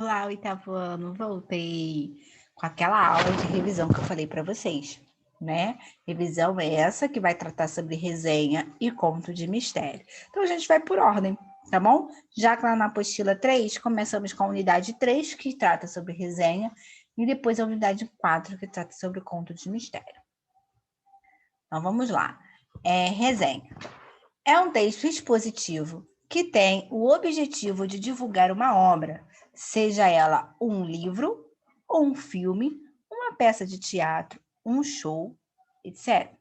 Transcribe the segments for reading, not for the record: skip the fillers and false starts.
Olá, oitavo ano, voltei com aquela aula de revisão que eu falei para vocês, né? Revisão é essa que vai tratar sobre resenha e conto de mistério. Então, a gente vai por ordem, tá bom? Já que lá na apostila 3, começamos com a unidade 3, que trata sobre resenha, e depois a unidade 4, que trata sobre conto de mistério. Então, vamos lá. Resenha. É um texto expositivo que tem o objetivo de divulgar uma obra, seja ela um livro, ou um filme, uma peça de teatro, um show, etc.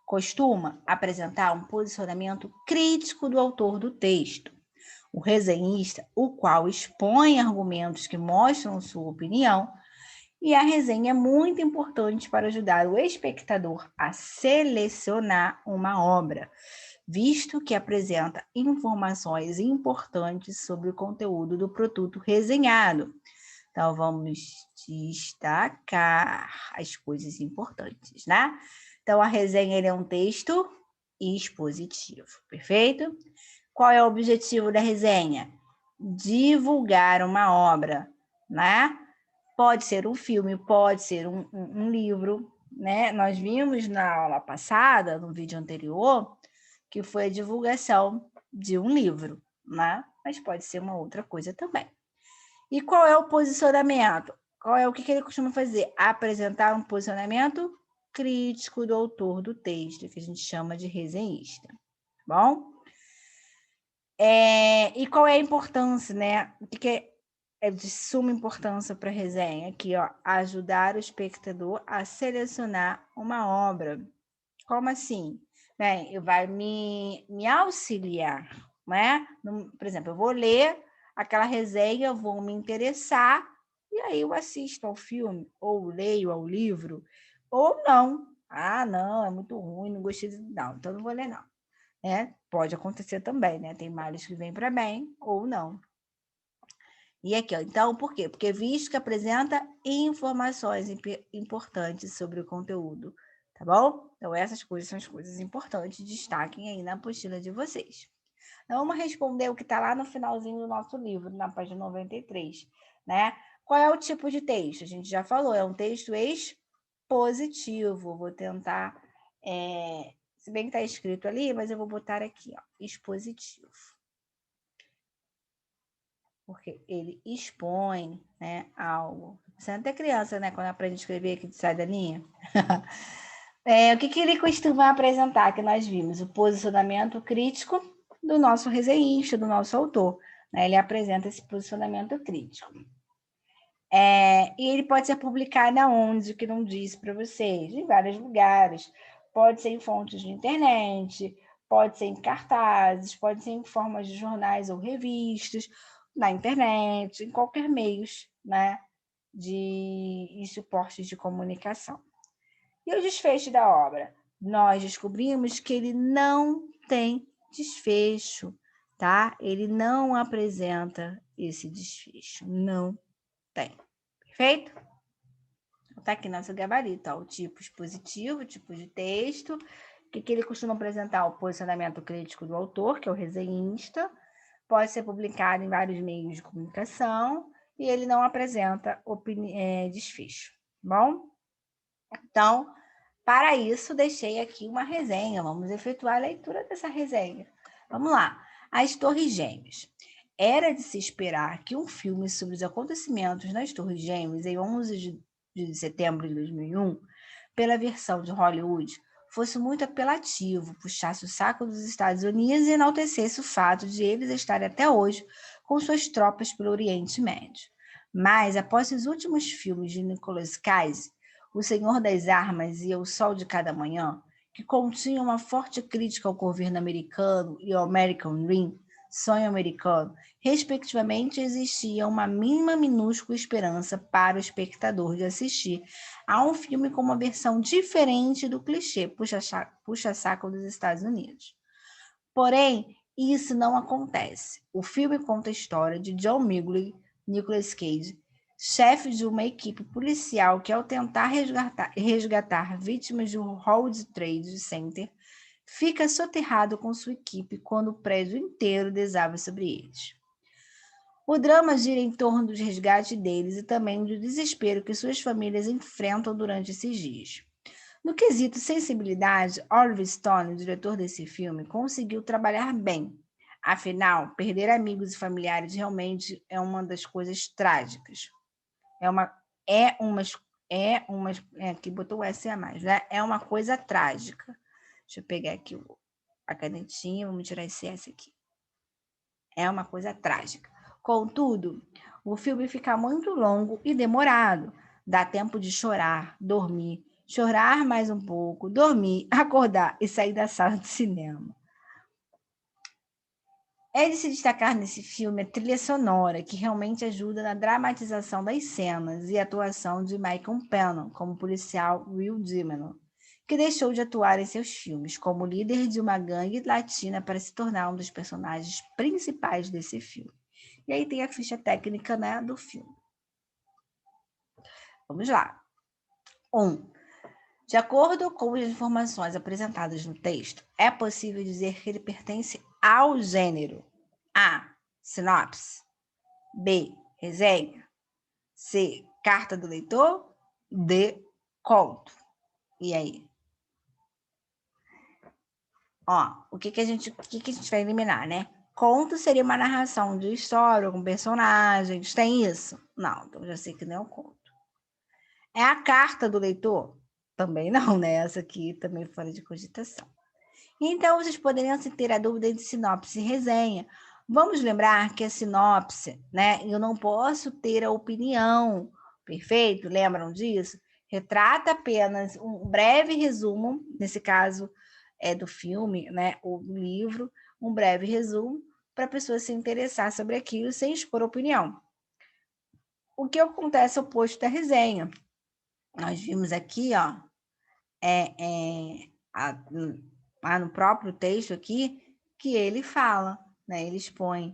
Costuma apresentar um posicionamento crítico do autor do texto. O resenhista, o qual expõe argumentos que mostram sua opinião, e a resenha é muito importante para ajudar o espectador a selecionar uma obra, visto que apresenta informações importantes sobre o conteúdo do produto resenhado. Então, vamos destacar as coisas importantes, né? Então, a resenha é um texto expositivo, perfeito? Qual é o objetivo da resenha? Divulgar uma obra, né? Pode ser um filme, pode ser um livro, né? Nós vimos na aula passada, no vídeo anterior, que foi a divulgação de um livro, né? Mas pode ser uma outra coisa também. E qual é o posicionamento? Qual é o que ele costuma fazer? Apresentar um posicionamento crítico do autor do texto, que a gente chama de resenhista, tá bom? E qual é a importância, né? O que é de suma importância para a resenha? Aqui, ó, ajudar o espectador a selecionar uma obra. Como assim? Vai me auxiliar, né? Por exemplo, eu vou ler aquela resenha, eu vou me interessar, e aí eu assisto ao filme, ou leio ao livro, ou não. Ah, não, é muito ruim, não gostei. Não, então não vou ler, não. Pode acontecer também, né? Tem males que vêm para bem, ou não. E aqui, ó, então, por quê? Porque visto que apresenta informações importantes sobre o conteúdo, tá bom? Então, essas coisas são as coisas importantes, destaquem aí na apostila de vocês. Então, vamos responder o que está lá no finalzinho do nosso livro, na página 93, né? Qual é o tipo de texto? A gente já falou, é um texto expositivo. Vou tentar, se bem que está escrito ali, mas eu vou botar aqui, ó, expositivo. Porque ele expõe, né, algo. Você é até criança, né, quando aprende a escrever aqui de sai da linha. O que ele costuma apresentar, que nós vimos? O posicionamento crítico do nosso resenhista, do nosso autor. Né? Ele apresenta esse posicionamento crítico. E ele pode ser publicado aonde, que não disse para vocês, em vários lugares. Pode ser em fontes de internet, pode ser em cartazes, pode ser em formas de jornais ou revistas, na internet, em qualquer meios, né, de suportes de comunicação. E o desfecho da obra? Nós descobrimos que ele não tem desfecho, tá? Ele não apresenta esse desfecho, não tem. Perfeito? Está aqui nosso gabarito, ó, o tipo expositivo, o tipo de texto, o que ele costuma apresentar? O posicionamento crítico do autor, que é o resenhista, pode ser publicado em vários meios de comunicação e ele não apresenta desfecho, bom? Então, para isso, deixei aqui uma resenha, vamos efetuar a leitura dessa resenha. Vamos lá. As Torres Gêmeas. Era de se esperar que um filme sobre os acontecimentos nas Torres Gêmeas em 11 de setembro de 2001, pela versão de Hollywood, fosse muito apelativo, puxasse o saco dos Estados Unidos e enaltecesse o fato de eles estarem até hoje com suas tropas pelo Oriente Médio. Mas, após os últimos filmes de Nicolas Cage, O Senhor das Armas e O Sol de Cada Manhã, que continham uma forte crítica ao governo americano e ao American Dream, sonho americano, respectivamente, existia uma mínima minúscula esperança para o espectador de assistir a um filme com uma versão diferente do clichê puxa-saco dos Estados Unidos. Porém, isso não acontece. O filme conta a história de John Miguel, Nicolas Cage, chefe de uma equipe policial que, ao tentar resgatar vítimas do World Trade Center, fica soterrado com sua equipe quando o prédio inteiro desaba sobre eles. O drama gira em torno do resgate deles e também do desespero que suas famílias enfrentam durante esses dias. No quesito sensibilidade, Oliver Stone, o diretor desse filme, conseguiu trabalhar bem. Afinal, perder amigos e familiares realmente é uma das coisas trágicas. É uma, aqui botou o S a mais, né? É uma coisa trágica. Deixa eu pegar aqui a canetinha, vamos tirar esse S aqui. É uma coisa trágica. Contudo, o filme fica muito longo e demorado. Dá tempo de chorar, dormir, chorar mais um pouco, dormir, acordar e sair da sala de cinema. É de se destacar nesse filme a trilha sonora, que realmente ajuda na dramatização das cenas, e a atuação de Michael Pennon como policial Will Dimon, que deixou de atuar em seus filmes como líder de uma gangue latina para se tornar um dos personagens principais desse filme. E aí tem a ficha técnica, né, do filme. Vamos lá. 1. De acordo com as informações apresentadas no texto, é possível dizer que ele pertence ao gênero A. Sinopse. B. Resenha. C. Carta do leitor. D. Conto. E aí? Ó, o que a gente vai eliminar, né? Conto seria uma narração de história com personagens. Tem isso? Não, então já sei que não é o conto. É a carta do leitor? Também não, né? Essa aqui também fora de cogitação. Então, vocês poderiam ter a dúvida entre sinopse e resenha. Vamos lembrar que a sinopse, né? Eu não posso ter a opinião, perfeito? Lembram disso? Retrata apenas um breve resumo, nesse caso é do filme, né? Ou do livro, um breve resumo para a pessoa se interessar sobre aquilo sem expor opinião. O que acontece é o oposto da resenha. Nós vimos aqui, ó, no próprio texto aqui, que ele fala, né? Ele expõe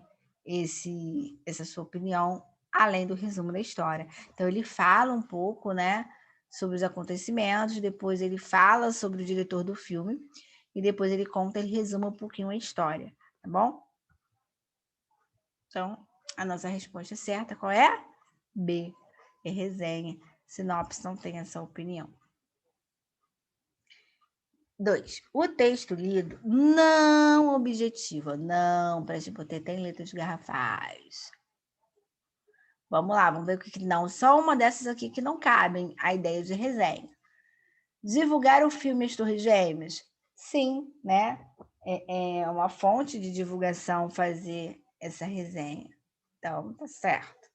essa sua opinião além do resumo da história. Então, ele fala um pouco, né, sobre os acontecimentos, depois ele fala sobre o diretor do filme, e depois ele resume um pouquinho a história, tá bom? Então, a nossa resposta certa qual é? B, é resenha. Sinopse não tem essa opinião. 2. O texto lido não objetiva. Não, preste atenção, tem letras garrafais. Vamos lá, vamos ver o que não. Só uma dessas aqui que não cabem, a ideia de resenha. Divulgar o filme As Torres Gêmeas? Sim, né? É uma fonte de divulgação fazer essa resenha. Então, tá certo.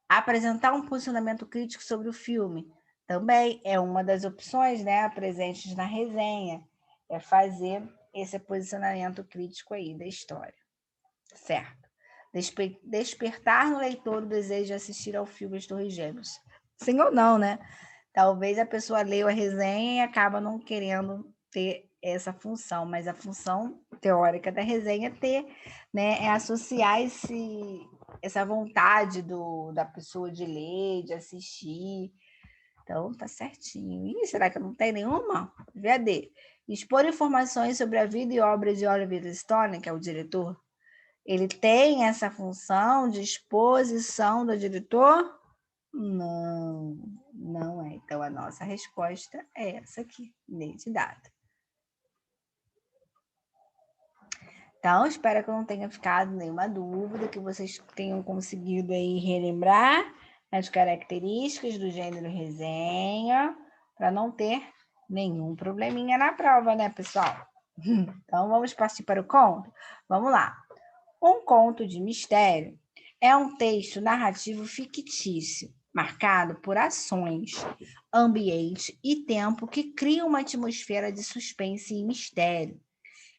Apresentar um posicionamento crítico sobre o filme? Também é uma das opções, né, presentes na resenha. É fazer esse posicionamento crítico aí da história. Certo. Despertar no leitor o desejo de assistir ao filme As Torres Gêmeas. Sim ou não, né? Talvez a pessoa leia a resenha e acaba não querendo ter essa função, mas a função teórica da resenha é associar essa vontade da pessoa de ler, de assistir. Então, tá certinho. Ih, será que não tem nenhuma? VAD. Expor informações sobre a vida e obra de Oliver Stone, que é o diretor. Ele tem essa função de exposição do diretor? Não, não é. Então, a nossa resposta é essa aqui, identidade. Então, espero que não tenha ficado nenhuma dúvida, que vocês tenham conseguido aí relembrar as características do gênero resenha, para não ter nenhum probleminha na prova, né, pessoal? Então, vamos partir para o conto? Vamos lá. Um conto de mistério é um texto narrativo fictício, marcado por ações, ambiente e tempo que criam uma atmosfera de suspense e mistério.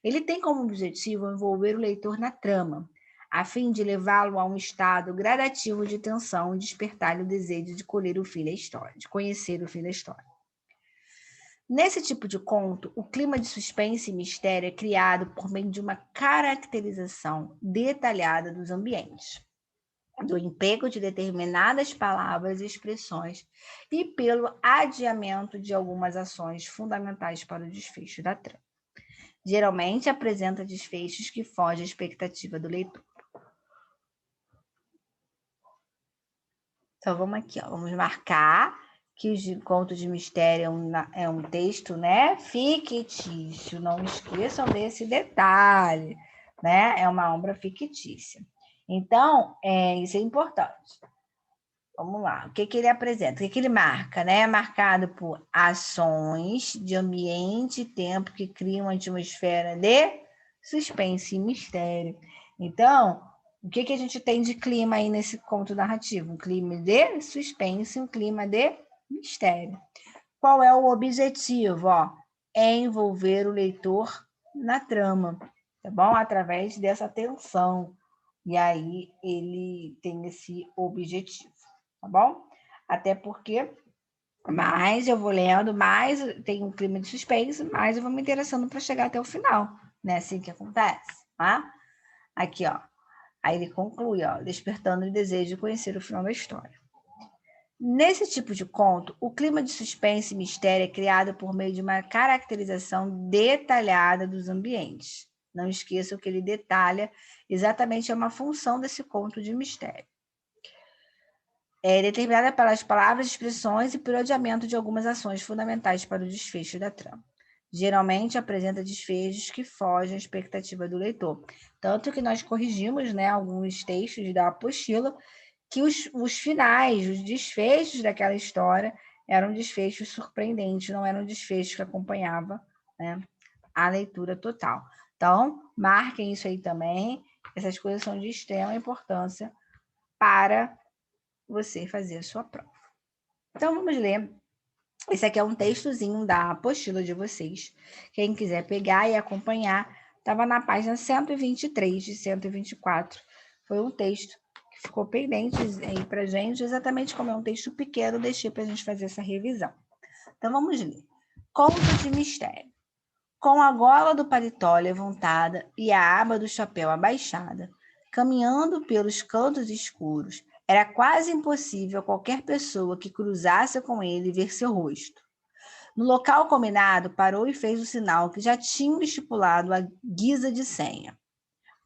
Ele tem como objetivo envolver o leitor na trama, a fim de levá-lo a um estado gradativo de tensão e despertar-lhe o desejo de colher o fim da história, de conhecer o fim da história. Nesse tipo de conto, o clima de suspense e mistério é criado por meio de uma caracterização detalhada dos ambientes, do emprego de determinadas palavras e expressões e pelo adiamento de algumas ações fundamentais para o desfecho da trama. Geralmente apresenta desfechos que fogem à expectativa do leitor. Então, vamos aqui, ó. Vamos marcar que o conto de mistério é um texto, né, fictício. Não esqueçam desse detalhe, né? É uma obra fictícia. Então, isso é importante. Vamos lá. O que que ele apresenta? O que que ele marca, né? É marcado por ações de ambiente e tempo que criam uma atmosfera de suspense e mistério. Então, o que que a gente tem de clima aí nesse conto narrativo? Um clima de suspense, um clima de mistério. Qual é o objetivo? Ó, é envolver o leitor na trama, tá bom? Através dessa tensão. E aí ele tem esse objetivo, tá bom? Até porque mais eu vou lendo, mais tem um clima de suspense, mais eu vou me interessando para chegar até o final, né? Assim que acontece, tá? Aqui, ó. Aí ele conclui, ó, despertando o desejo de conhecer o final da história. Nesse tipo de conto, o clima de suspense e mistério é criado por meio de uma caracterização detalhada dos ambientes. Não esqueçam que ele detalha exatamente uma função desse conto de mistério. É determinada pelas palavras, expressões e pelo adiamento de algumas ações fundamentais para o desfecho da trama. Geralmente apresenta desfechos que fogem à expectativa do leitor. Tanto que nós corrigimos, né, alguns textos da apostila que os finais, os desfechos daquela história eram desfechos surpreendentes, não eram desfechos que acompanhavam, né, a leitura total. Então, marquem isso aí também. Essas coisas são de extrema importância para você fazer a sua prova. Então, vamos ler. Esse aqui é um textozinho da apostila de vocês. Quem quiser pegar e acompanhar, estava na página 123 de 124. Foi um texto que ficou pendente aí para gente, exatamente como é um texto pequeno, deixei para a gente fazer essa revisão. Então, vamos ler. Conto de mistério. Com a gola do paletó levantada e a aba do chapéu abaixada, caminhando pelos cantos escuros, era quase impossível qualquer pessoa que cruzasse com ele ver seu rosto. No local combinado, parou e fez o sinal que já tinham estipulado a guisa de senha.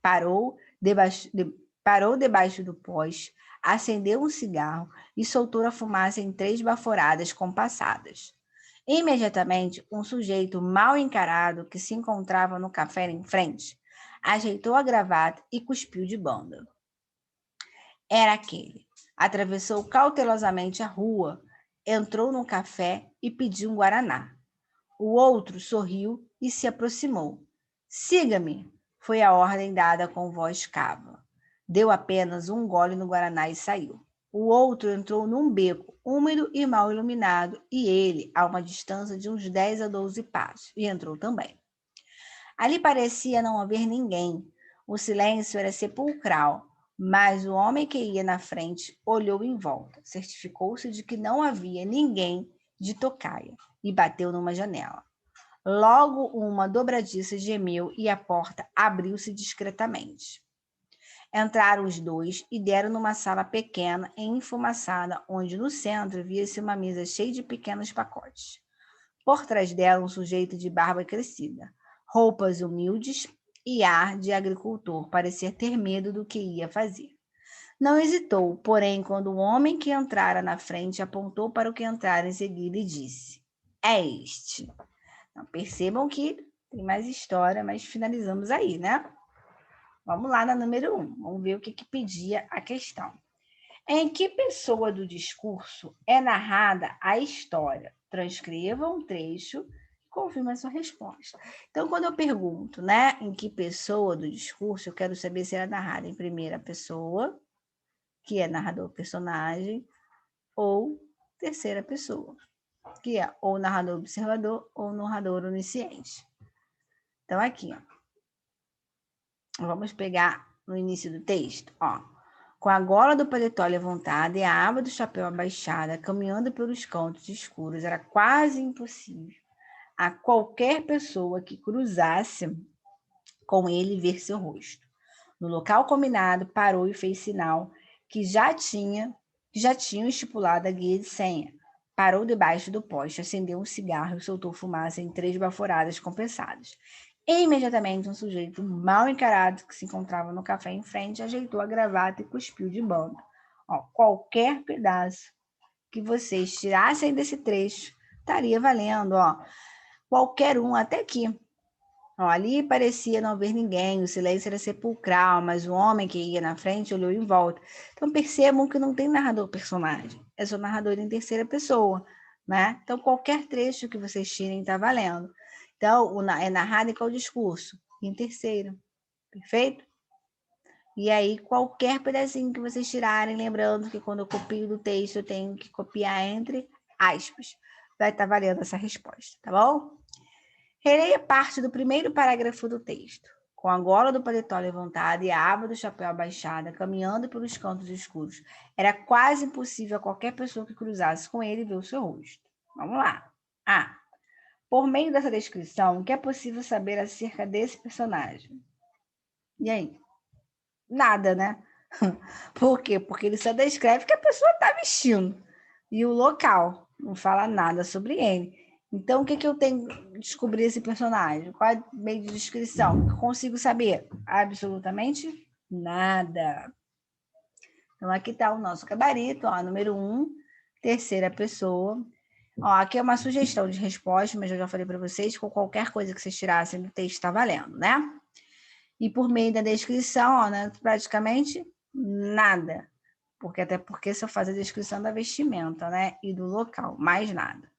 Parou debaixo do poste, acendeu um cigarro e soltou a fumaça em 3 baforadas compassadas. Imediatamente, um sujeito mal encarado que se encontrava no café em frente ajeitou a gravata e cuspiu de banda. Era aquele. Atravessou cautelosamente a rua, entrou no café e pediu um guaraná. O outro sorriu e se aproximou. Siga-me, foi a ordem dada com voz cava. Deu apenas um gole no guaraná e saiu. O outro entrou num beco úmido e mal iluminado, e ele, a uma distância de uns 10 a 12 passos, e entrou também. Ali parecia não haver ninguém. O silêncio era sepulcral, mas o homem que ia na frente olhou em volta, certificou-se de que não havia ninguém de tocaia e bateu numa janela. Logo uma dobradiça gemeu e a porta abriu-se discretamente. Entraram os dois e deram numa sala pequena e enfumaçada, onde no centro via-se uma mesa cheia de pequenos pacotes. Por trás dela, um sujeito de barba crescida, roupas humildes e ar de agricultor, parecia ter medo do que ia fazer. Não hesitou, porém, quando o homem que entrara na frente apontou para o que entrara em seguida e disse: É este. Então, percebam que tem mais história, mas finalizamos aí, né? Vamos lá na número 1. Vamos ver o que pedia a questão. Em que pessoa do discurso é narrada a história? Transcreva um trecho e confirme a sua resposta. Então, quando eu pergunto, né, em que pessoa do discurso, eu quero saber se é narrada em primeira pessoa, que é narrador personagem, ou terceira pessoa, que é ou narrador observador ou narrador onisciente. Então, aqui, ó. Vamos pegar no início do texto, ó. Com a gola do paletó levantada e a aba do chapéu abaixada, caminhando pelos cantos escuros, era quase impossível a qualquer pessoa que cruzasse com ele ver seu rosto. No local combinado, parou e fez sinal que já tinham estipulado a guia de senha. Parou debaixo do poste, acendeu um cigarro e soltou fumaça em 3 baforadas compensadas. Imediatamente, um sujeito mal encarado que se encontrava no café em frente ajeitou a gravata e cuspiu de banda. Ó, qualquer pedaço que vocês tirassem desse trecho estaria valendo, ó. Qualquer um, até aqui. Ó, ali parecia não haver ninguém, o silêncio era sepulcral, mas o homem que ia na frente olhou em volta. Então percebam que não tem narrador personagem, é só narrador em terceira pessoa, né? Então qualquer trecho que vocês tirem está valendo. Então é narrado em qual discurso? Em terceiro, perfeito? E aí qualquer pedacinho que vocês tirarem, lembrando que quando eu copio do texto eu tenho que copiar entre aspas, vai estar valendo essa resposta, tá bom? Releia parte do primeiro parágrafo do texto. Com a gola do paletó levantada e a aba do chapéu abaixada, caminhando pelos cantos escuros, era quase impossível a qualquer pessoa que cruzasse com ele ver o seu rosto. Vamos lá. A. Por meio dessa descrição, o que é possível saber acerca desse personagem? E aí? Nada, né? Por quê? Porque ele só descreve o que a pessoa está vestindo. E o local. Não fala nada sobre ele. Então, o que eu tenho que descobrir esse personagem? Qual é o meio de descrição? Eu consigo saber? Absolutamente nada. Então, aqui está o nosso gabarito, ó, número 1, terceira pessoa. Ó, aqui é uma sugestão de resposta, mas eu já falei para vocês, com qualquer coisa que vocês tirassem do texto está valendo, né? E por meio da descrição, ó, né, praticamente nada. Até porque só faz a descrição da vestimenta, né? E do local, mais nada.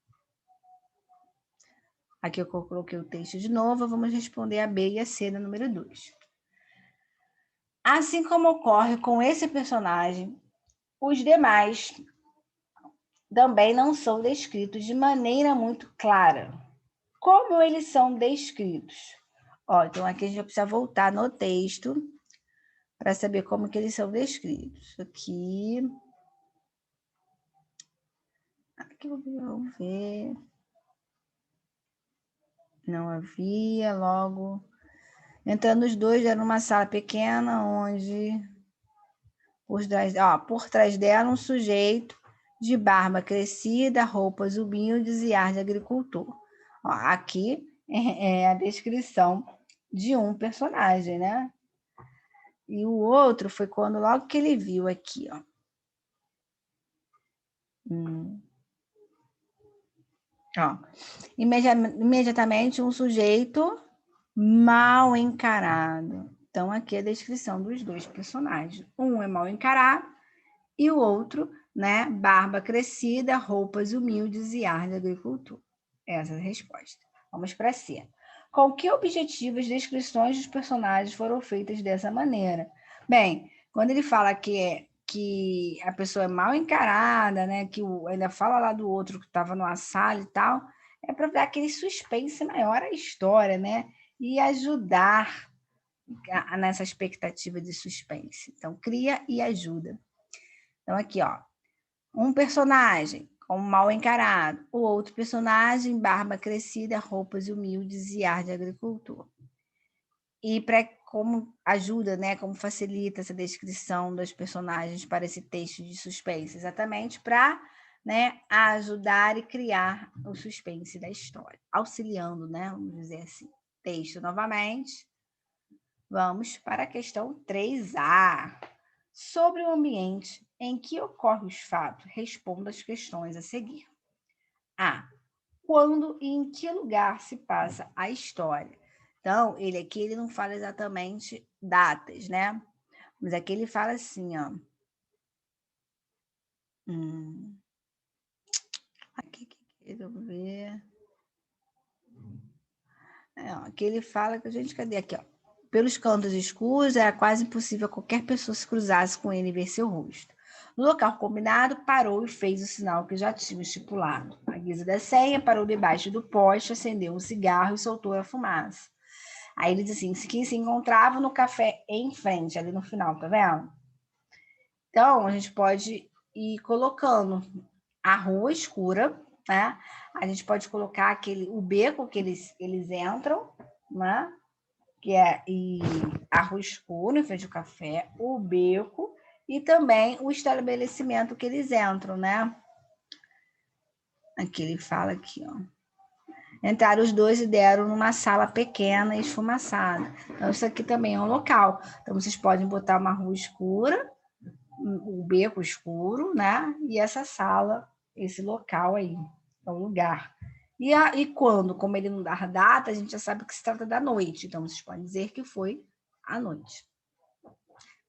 Aqui eu coloquei o texto de novo, vamos responder a B e a C no número 2. Assim como ocorre com esse personagem, os demais também não são descritos de maneira muito clara. Como eles são descritos? Ó, então aqui a gente vai precisar voltar no texto para saber como que eles são descritos. Aqui vamos ver. Não havia, logo. Entrando os dois, era uma sala pequena, onde por trás dela um sujeito de barba crescida, roupas humildes e ar de agricultor. Ó, aqui é a descrição de um personagem, né? E o outro foi quando logo que ele viu aqui, ó. Ó, imediatamente um sujeito mal encarado. Então, aqui é a descrição dos dois personagens. Um é mal encarado e o outro, né, barba crescida, roupas humildes e ar de agricultor. Essa é a resposta. Vamos para C. Com que objetivo as descrições dos personagens foram feitas dessa maneira? Bem, quando ele fala que a pessoa é mal encarada, né, que ainda fala lá do outro que estava numa sala e tal, é para dar aquele suspense maior à história, né? E ajudar nessa expectativa de suspense. Então, cria e ajuda. Então, aqui, ó, um personagem como mal encarado, o outro personagem, barba crescida, roupas humildes e ar de agricultor. E como ajuda, né, como facilita essa descrição dos personagens para esse texto de suspense? Exatamente para, né, ajudar e criar o suspense da história, auxiliando, né, vamos dizer assim. Texto novamente. Vamos para a questão 3A. Sobre o ambiente em que ocorrem os fatos, responda as questões a seguir. A. Quando e em que lugar se passa a história? Então, ele não fala exatamente datas, né? Mas aqui ele fala assim, ó. Aqui, deixa eu ver. Aqui ele fala que a gente, cadê aqui, ó? Pelos cantos escuros, era quase impossível qualquer pessoa se cruzasse com ele e ver seu rosto. No local combinado, parou e fez o sinal que já tinha estipulado. A guisa da senha, parou debaixo do poste, acendeu um cigarro e soltou a fumaça. Aí ele diz assim, que se encontrava no café em frente, ali no final, tá vendo? Então, a gente pode ir colocando a rua escura, né? A gente pode colocar o beco que eles entram, né? Que é a rua escura, em frente ao café, o beco e também o estabelecimento que eles entram, né? Aqui ele fala aqui, ó. Entraram os dois e deram numa sala pequena e esfumaçada. Então, isso aqui também é um local. Então, vocês podem botar uma rua escura, o beco escuro, né? E essa sala, esse local aí, é o lugar. E quando, como ele não dá data, a gente já sabe que se trata da noite. Então, vocês podem dizer que foi à noite.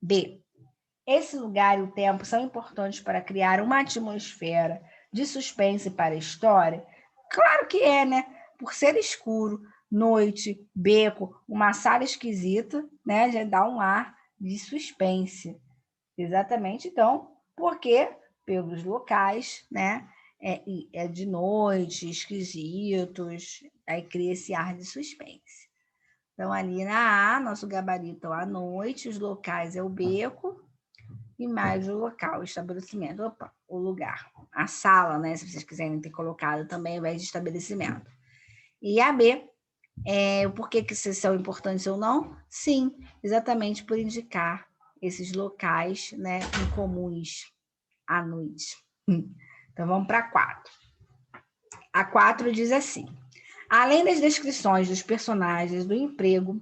B. Esse lugar e o tempo são importantes para criar uma atmosfera de suspense para a história? Claro que é, né? Por ser escuro, noite, beco, uma sala esquisita, né? Já dá um ar de suspense. Exatamente, então, porque pelos locais, né? É de noite, esquisitos, aí cria esse ar de suspense. Então, ali na A, nosso gabarito à noite, os locais é o beco, e mais o local, o estabelecimento, opa, o lugar, a sala, né? Se vocês quiserem ter colocado também ao invés de estabelecimento. E a B, o porquê que esses são importantes ou não? Sim, exatamente por indicar esses locais, né, incomuns à noite. Então vamos para a 4. A 4 diz assim: além das descrições dos personagens, do emprego,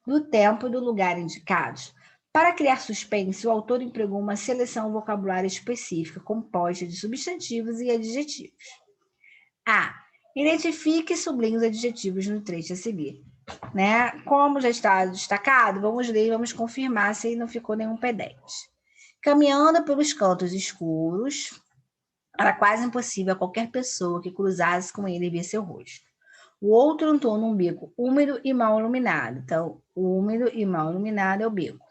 do tempo e do lugar indicados, para criar suspense, o autor empregou uma seleção vocabulária específica, composta de substantivos e adjetivos. A. Identifique e sublinhe os adjetivos no trecho a seguir. Né? Como já está destacado, vamos ler e vamos confirmar se não ficou nenhum pendente. Caminhando pelos cantos escuros, era quase impossível a qualquer pessoa que cruzasse com ele ver seu rosto. O outro entrou num beco úmido e mal iluminado. Então, úmido e mal iluminado é o beco.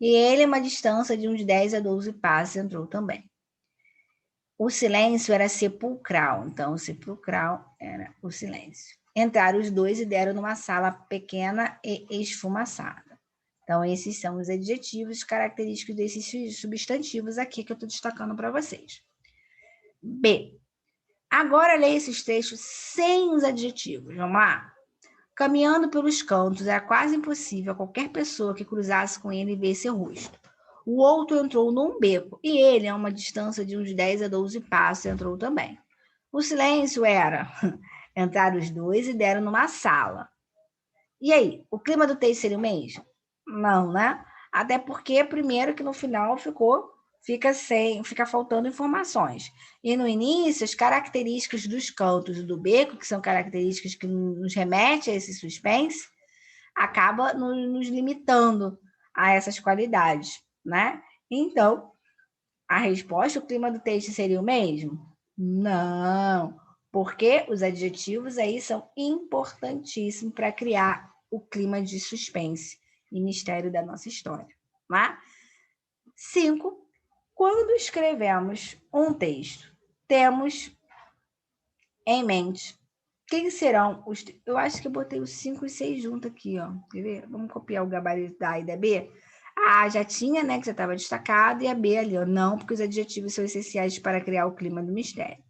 E ele, a uma distância de uns 10 a 12 passos, entrou também. O silêncio era sepulcral. Então, sepulcral era o silêncio. Entraram os dois e deram numa sala pequena e esfumaçada. Então, esses são os adjetivos característicos desses substantivos aqui que eu estou destacando para vocês. B. Agora leia esses textos sem os adjetivos. Vamos lá? Caminhando pelos cantos, era quase impossível a qualquer pessoa que cruzasse com ele ver seu rosto. O outro entrou num beco, e ele, a uma distância de uns 10 a 12 passos, entrou também. O silêncio era entrar os dois e deram numa sala. E aí, o clima do texto seria o mesmo? Não, né? Até porque, primeiro, que no final fica faltando informações. E no início, as características dos cantos e do beco, que são características que nos remetem a esse suspense, acaba nos limitando a essas qualidades, né? Então, a resposta, o clima do texto seria o mesmo? Não, porque os adjetivos aí são importantíssimos para criar o clima de suspense e mistério da nossa história, né? 5. Quando escrevemos um texto, temos em mente quem serão os... Eu acho que eu botei os 5 e 6 juntos aqui, ó. Quer ver? Vamos copiar o gabarito da A e da B? A já tinha, né, que já estava destacado, e a B ali, ó. Não, porque os adjetivos são essenciais para criar o clima do mistério.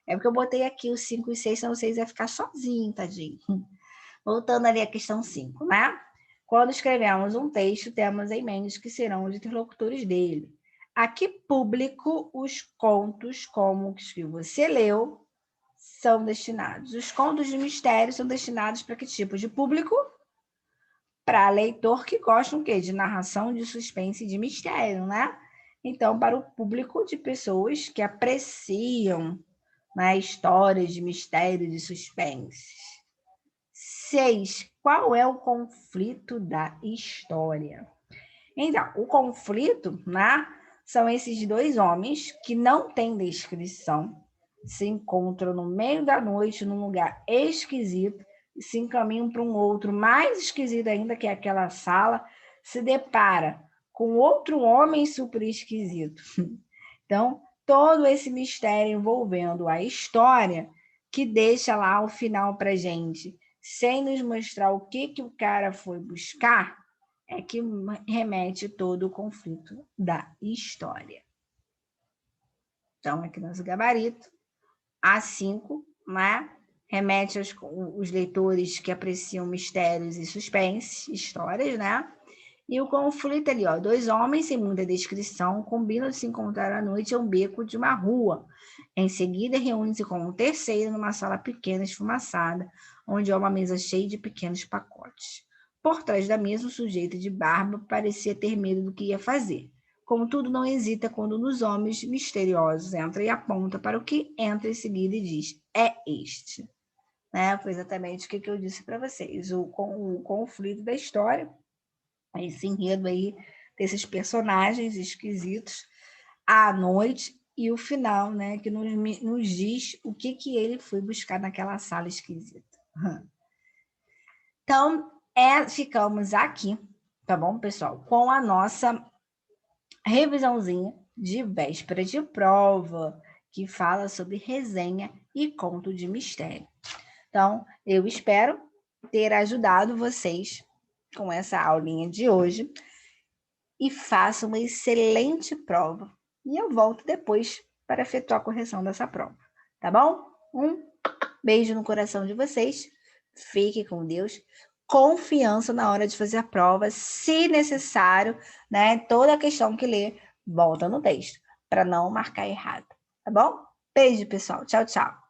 É porque eu botei aqui os 5 e 6, senão vocês iam ficar sozinhos, tadinho. Voltando ali à questão 5, né? Quando escrevemos um texto, temos em mente que serão os interlocutores dele. A que público os contos como os que você leu são destinados? Os contos de mistério são destinados para que tipo de público? Para leitor que gosta o quê? De narração, de suspense e de mistério, né? Então, para o público de pessoas que apreciam, né, histórias de mistério e de suspense. 6. Qual é o conflito da história? Então, o conflito, né, são esses dois homens que não têm descrição, se encontram no meio da noite, num lugar esquisito, e se encaminham para um outro mais esquisito ainda, que é aquela sala, se depara com outro homem super esquisito. Então, todo esse mistério envolvendo a história que deixa lá o final para gente, sem nos mostrar o que o cara foi buscar, é que remete todo o conflito da história. Então, aqui nosso gabarito, A5, né? Remete os leitores que apreciam mistérios e suspense, histórias, né? E o conflito ali, ó, dois homens sem muita descrição combinam de se encontrar à noite a um beco de uma rua. Em seguida, reúnem-se com um terceiro numa sala pequena, esfumaçada, onde há uma mesa cheia de pequenos pacotes. Por trás da mesa, um sujeito de barba parecia ter medo do que ia fazer. Contudo, não hesita quando nos homens misteriosos entra e aponta para o que entra em seguida e diz, é este. Né? Foi exatamente o que eu disse para vocês, o conflito da história, esse enredo aí desses personagens esquisitos à noite e o final, né, que nos diz o que ele foi buscar naquela sala esquisita. Então, ficamos aqui, tá bom, pessoal, com a nossa revisãozinha de véspera de prova, que fala sobre resenha e conto de mistério. Então, eu espero ter ajudado vocês com essa aulinha de hoje e façam uma excelente prova. E eu volto depois para efetuar a correção dessa prova, tá bom? Um beijo no coração de vocês. Fique com Deus. Confiança na hora de fazer a prova, se necessário, né? Toda a questão que ler, volta no texto, para não marcar errado, tá bom? Beijo, pessoal. Tchau, tchau.